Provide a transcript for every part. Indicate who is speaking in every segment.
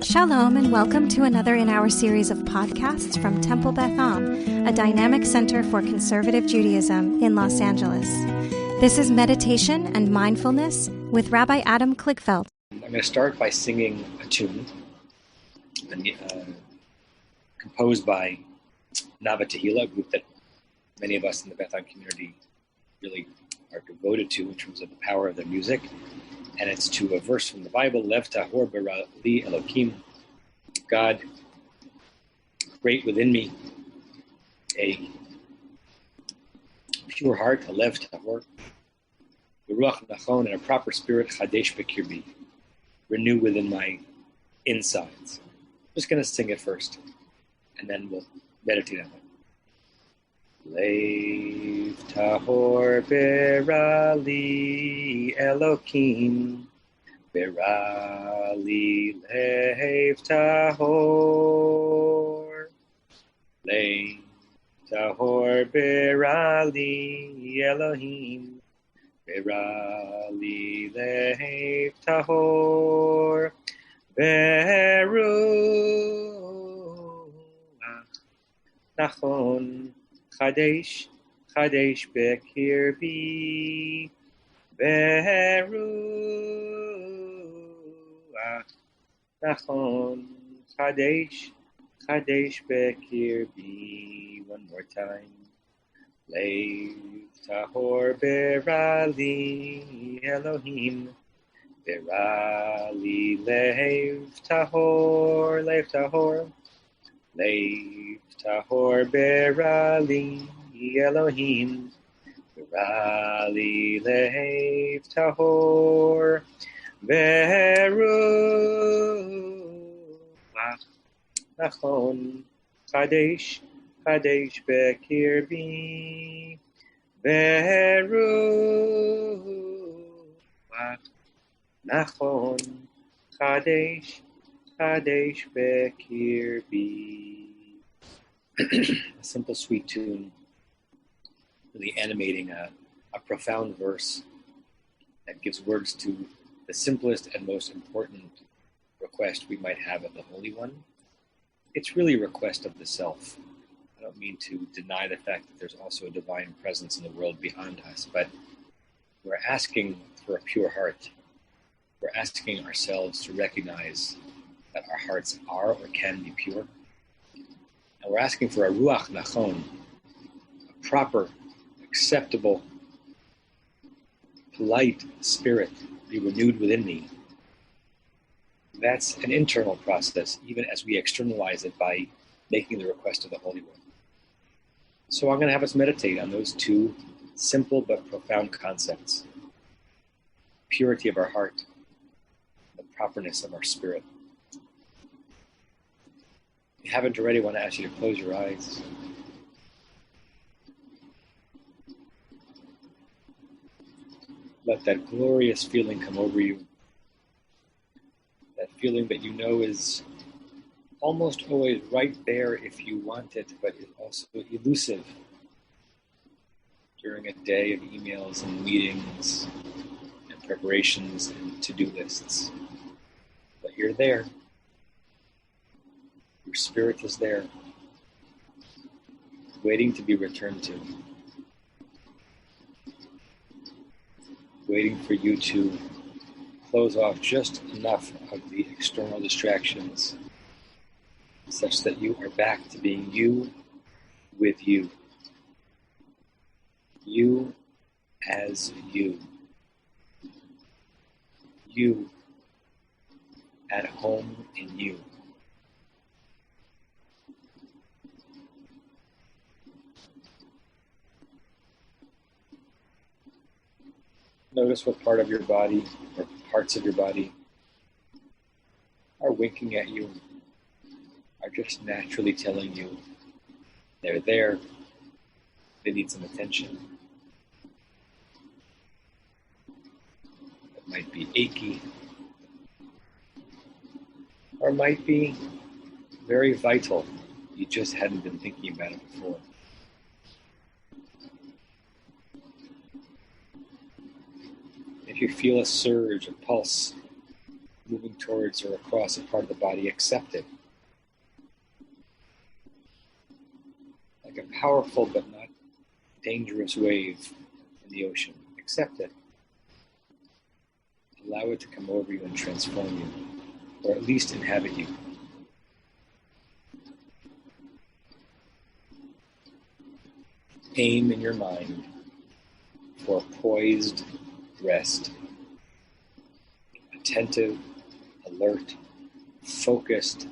Speaker 1: Shalom and welcome to another in our series of podcasts from Temple Beth Am, a dynamic center for conservative Judaism in Los Angeles. This is Meditation and Mindfulness with Rabbi Adam Kligfeld.
Speaker 2: I'm going to start by singing a tune composed by Nava Tehillah, a group that many of us in the Beth Am community really are devoted to in terms of the power of their music. And it's to a verse from the Bible, Lev Tahor Bara Li Elokim, God, create within me a pure heart, a Lev Tahor, Ruach Nachon, and a proper spirit, Chadesh Bekirbi, renew within my insides. I'm just going to sing it first, and then we'll meditate on it. Lev Tahor Bara Li Elokim, Bara Li Lev Tahor, Lev Tahor Bara Li Elohim, Bara Li Lev Tahor, Veruach Nachon, Chadesh, Chadesh Bekirbi, Veruach Nachon, Chadesh, Chadesh Bekirbi. One more time. Lev Tahor Bara Li Elohim, Bara Li Lev Tahor, Lev Tahor, Lev Tahor Bara Li Elohim, Bara Li Lev Tahor, Veruach Nachon, Chadesh, Chadesh Bekirbi, Veruach Nachon, Chadesh, Chadesh Bekirbi. A simple, sweet tune, really animating a profound verse that gives words to the simplest and most important request we might have of the Holy One. It's really a request of the self. I don't mean to deny the fact that there's also a divine presence in the world beyond us, but we're asking for a pure heart. We're asking ourselves to recognize that our hearts are or can be pure. And we're asking for a Ruach Nachon, a proper, acceptable, polite spirit be renewed within me. That's an internal process, even as we externalize it by making the request of the Holy One. So I'm going to have us meditate on those two simple but profound concepts. Purity of our heart, the properness of our spirit. If you haven't already, I want to ask you to close your eyes. Let that glorious feeling come over you. That feeling that you know is almost always right there if you want it, but is also elusive during a day of emails and meetings and preparations and to-do lists. But you're there. Your spirit is there, waiting to be returned to, waiting for you to close off just enough of the external distractions such that you are back to being you with you. You as you. You at home in you. Notice what part of your body or parts of your body are winking at you, are just naturally telling you they're there, they need some attention. It might be achy, or it might be very vital. You just hadn't been thinking about it before. If you feel a surge, a pulse moving towards or across a part of the body, accept it. Like a powerful but not dangerous wave in the ocean. Accept it. Allow it to come over you and transform you, or at least inhabit you. Aim in your mind for poised rest, attentive, alert, focused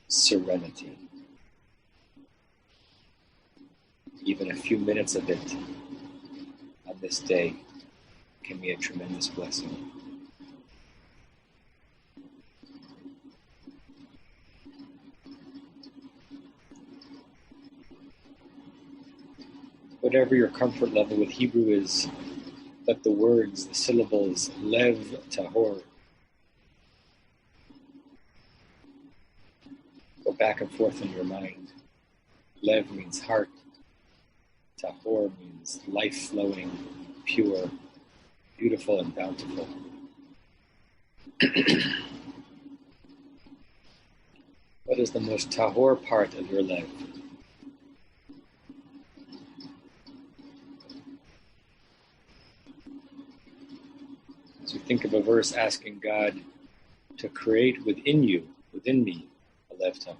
Speaker 2: serenity. Even a few minutes of it on this day can be a tremendous blessing. Whatever your comfort level with Hebrew is, let the words, the syllables, lev, tahor, go back and forth in your mind. Lev means heart. Tahor means life-flowing, pure, beautiful, and bountiful. What is the most tahor part of your lev? As you think of a verse asking God to create within you, within me, a lev tahor.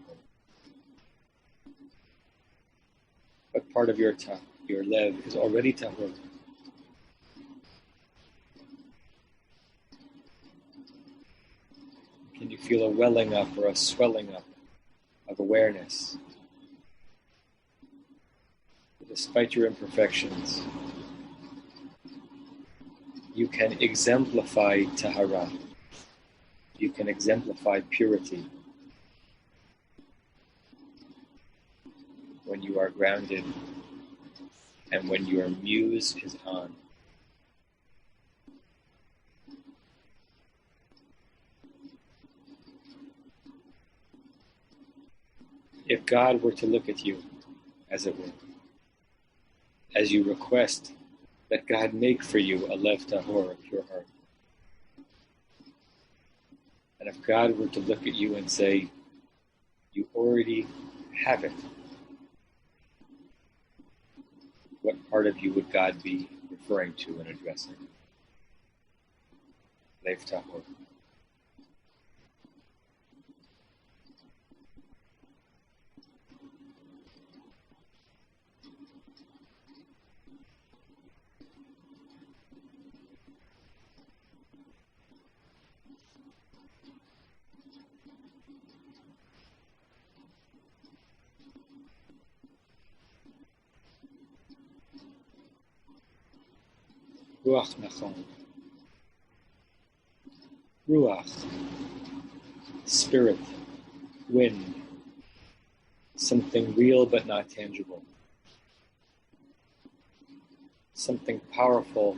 Speaker 2: What part of your lev is already tahor? Can you feel a welling up or a swelling up of awareness? Despite your imperfections, you can exemplify tahara. You can exemplify purity when you are grounded and when your muse is on. If God were to look at you, as it were, as you request that God make for you a lev tahor, a pure heart, and if God were to look at you and say, you already have it, what part of you would God be referring to and addressing? Lev tahor. Ruach nachon. Ruach, spirit, wind, something real but not tangible. Something powerful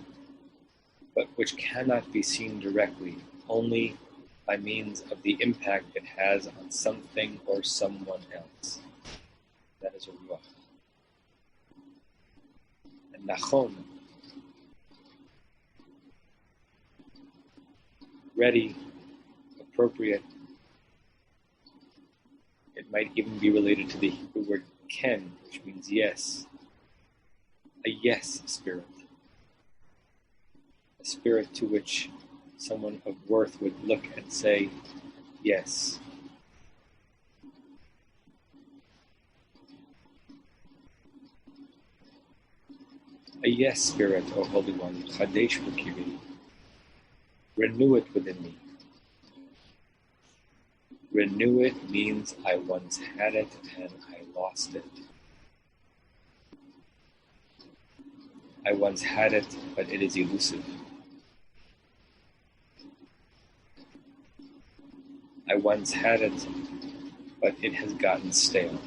Speaker 2: but which cannot be seen directly, only by means of the impact it has on something or someone else. That is a ruach. And nachon, ready, appropriate. It might even be related to the Hebrew word ken, which means yes. A yes spirit. A spirit to which someone of worth would look and say, yes. A yes spirit, O Holy One, chadesh b'kiri. Renew it within me. Renew it means I once had it and I lost it. I once had it, but it is elusive. I once had it, but it has gotten stale.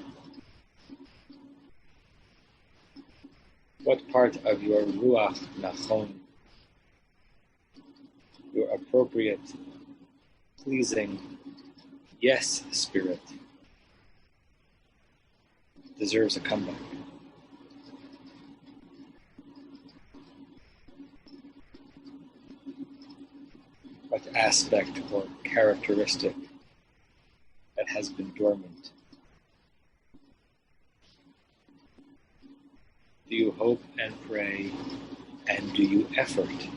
Speaker 2: What part of your ruach nachon, your appropriate, pleasing, yes spirit, deserves a comeback? What aspect or characteristic that has been dormant? Do you hope and pray, and do you effort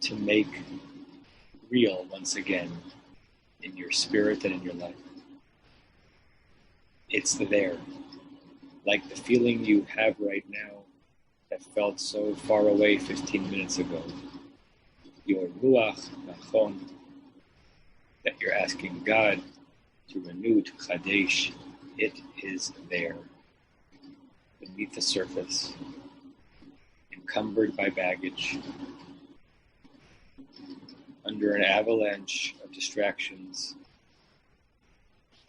Speaker 2: to make real once again in your spirit and in your life? It's there, like the feeling you have right now that felt so far away 15 minutes ago. Your ruach nachon, that you're asking God to renew, to chadesh, it is there, beneath the surface, encumbered by baggage, under an avalanche of distractions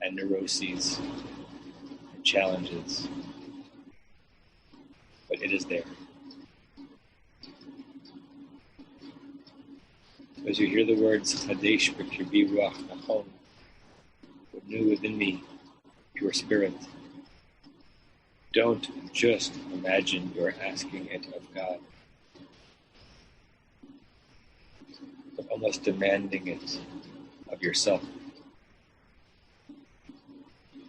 Speaker 2: and neuroses and challenges. But it is there. As you hear the words Chadesh b'kirbi ruach nachon, renew within me pure spirit, don't just imagine you're asking it of God, but almost demanding it of yourself.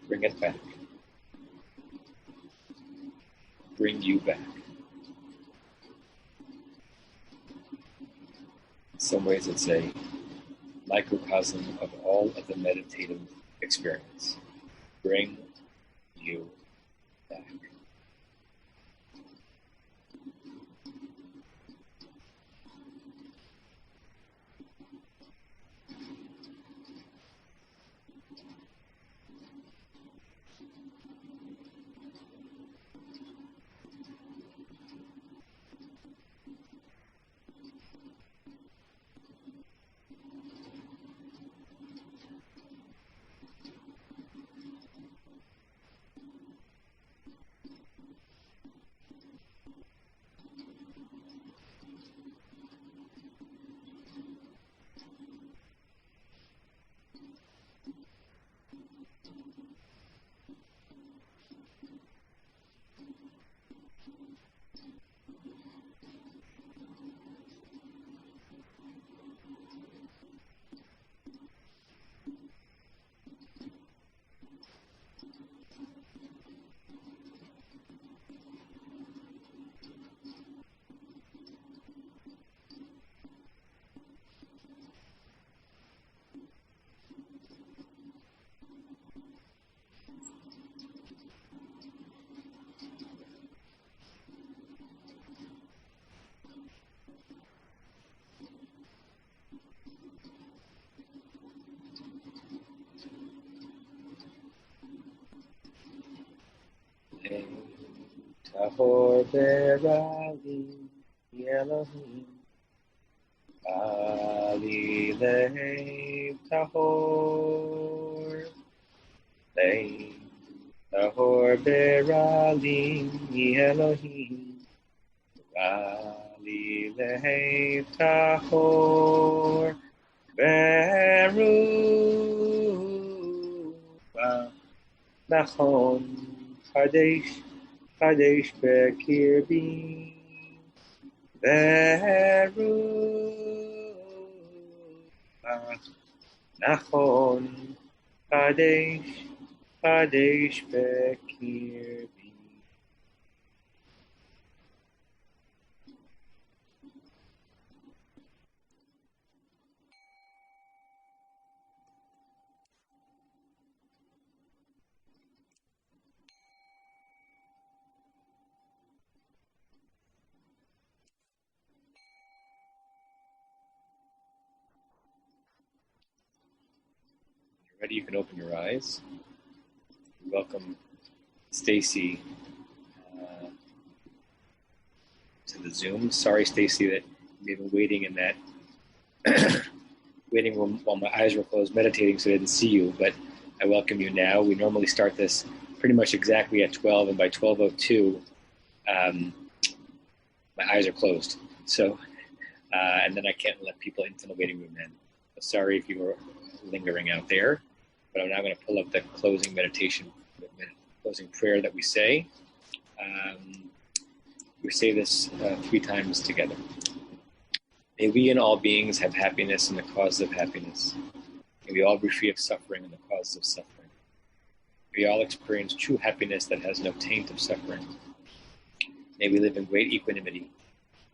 Speaker 2: Bring it back. Bring you back. In some ways it's a microcosm of all of the meditative experience. Bring you back. Tahor berali Elohim, Ali lev tahor, lev tahor berali Elohim, Ali lev tahor, beruah nachon chadesh. Chadesh b'kirbi veruach nachon Chadesh b'kirbi. Ready? You can open your eyes. Welcome, Stacy, to the Zoom. Sorry, Stacy, that you've been waiting in that waiting room while my eyes were closed, meditating, so I didn't see you. But I welcome you now. We normally start this pretty much exactly at 12, and by 12:02, my eyes are closed. So, and then I can't let people into the waiting room then. So sorry if you were lingering out there. But I'm now going to pull up the closing meditation, closing prayer that we say. We say this 3 times together. May we and all beings have happiness in the cause of happiness. May we all be free of suffering in the cause of suffering. May we all experience true happiness that has no taint of suffering. May we live in great equanimity,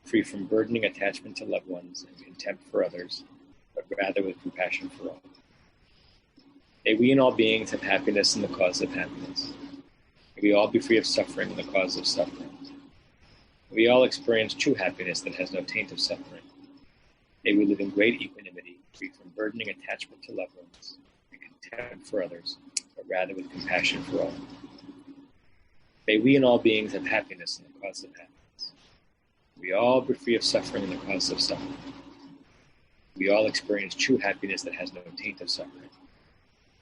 Speaker 2: free from burdening attachment to loved ones and contempt for others, but rather with compassion for all. May we and all beings have happiness in the cause of happiness. May we all be free of suffering in the cause of suffering. May we all experience true happiness that has no taint of suffering. May we live in great equanimity, free from burdening attachment to loved ones and contempt for others, but rather with compassion for all. May we and all beings have happiness in the cause of happiness. May we all be free of suffering in the cause of suffering. May we all experience true happiness that has no taint of suffering.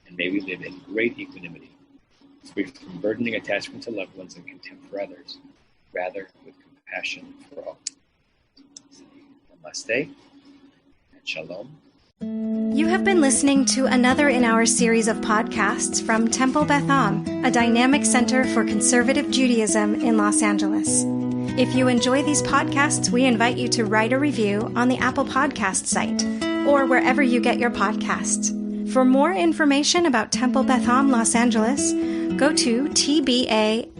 Speaker 2: And may we live in great equanimity, free from burdening attachment to loved ones and contempt for others, rather with compassion for all. Namaste and Shalom.
Speaker 1: You have been listening to another in our series of podcasts from Temple Beth Am, a dynamic center for conservative Judaism in Los Angeles. If you enjoy these podcasts, we invite you to write a review on the Apple Podcast site or wherever you get your podcasts. For more information about Temple Beth Am Los Angeles, go to tbala.org.